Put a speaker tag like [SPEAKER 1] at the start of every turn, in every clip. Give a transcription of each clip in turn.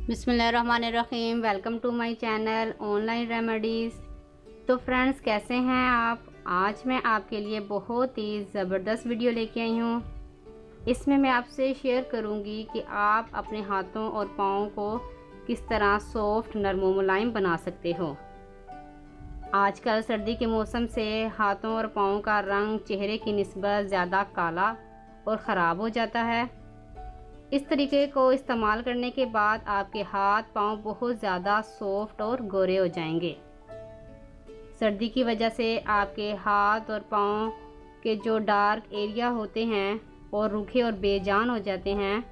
[SPEAKER 1] बिस्मिल्लाहिर्रहमानिर्रहीम। Welcome to my channel online remedies. तो friends, कैसे हैं आप? आज मैं आपके लिए बहुत ही ज़बरदस्त वीडियो लेके आई हूँ। इसमें मैं आपसे शेयर करूँगी कि आप अपने हाथों और पाँव को किस तरह सॉफ्ट, नरम व मुलायम बना सकते हो। आजकल सर्दी के मौसम से हाथों और पाँव का रंग चेहरे की निस्बत ज़्यादा काला और ख़राब हो जाता है। इस तरीके को इस्तेमाल करने के बाद आपके हाथ पाँव बहुत ज़्यादा सॉफ्ट और गोरे हो जाएंगे। सर्दी की वजह से आपके हाथ और पाँव के जो डार्क एरिया होते हैं और रूखे और बेजान हो जाते हैं,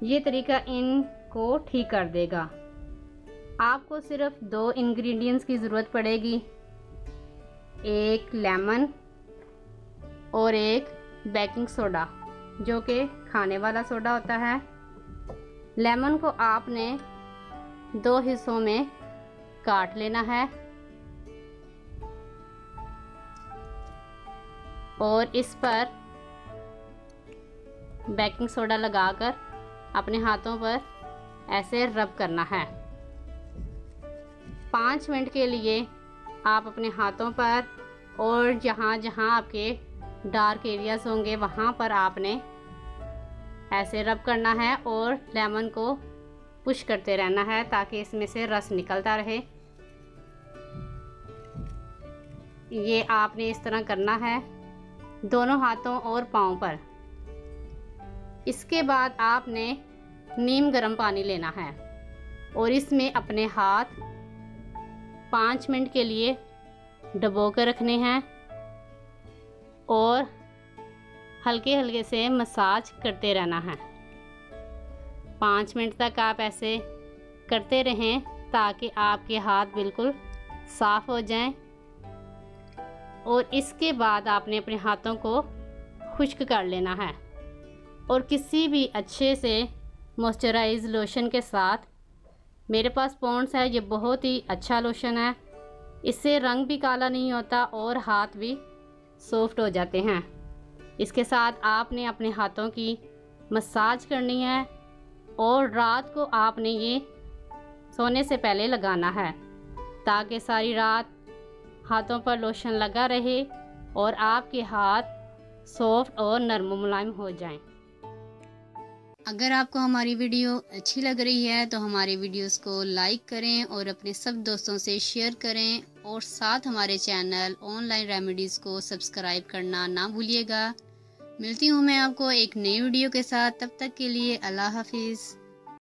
[SPEAKER 1] ये तरीका इनको ठीक कर देगा। आपको सिर्फ 2 इंग्रेडिएंट्स की ज़रूरत पड़ेगी, एक लेमन और एक बेकिंग सोडा, जो कि खाने वाला सोडा होता है। लेमन को आपने 2 हिस्सों में काट लेना है और इस पर बेकिंग सोडा लगाकर अपने हाथों पर ऐसे रब करना है। 5 मिनट के लिए आप अपने हाथों पर और जहाँ जहाँ आपके डार्क एरियाज होंगे वहाँ पर आपने ऐसे रब करना है और लेमन को पुश करते रहना है ताकि इसमें से रस निकलता रहे। ये आपने इस तरह करना है दोनों हाथों और पाँव पर। इसके बाद आपने नीम गर्म पानी लेना है और इसमें अपने हाथ 5 मिनट के लिए डुबो कर रखने हैं और हल्के हल्के से मसाज करते रहना है। 5 मिनट तक आप ऐसे करते रहें ताकि आपके हाथ बिल्कुल साफ़ हो जाएं। और इसके बाद आपने अपने हाथों को खुश्क कर लेना है और किसी भी अच्छे से मॉइस्चराइज लोशन के साथ, मेरे पास पॉन्ड्स है, ये बहुत ही अच्छा लोशन है। इससे रंग भी काला नहीं होता और हाथ भी सॉफ्ट हो जाते हैं। इसके साथ आपने अपने हाथों की मसाज करनी है और रात को आपने ये सोने से पहले लगाना है ताकि सारी रात हाथों पर लोशन लगा रहे और आपके हाथ सॉफ्ट और नरम मुलायम हो जाएं। अगर आपको हमारी वीडियो अच्छी लग रही है तो हमारे वीडियोस को लाइक करें और अपने सब दोस्तों से शेयर करें और साथ हमारे चैनल ऑनलाइन रेमेडीज़ को सब्सक्राइब करना ना भूलिएगा। मिलती हूँ मैं आपको एक नई वीडियो के साथ। तब तक के लिए अल्लाह हाफिज़।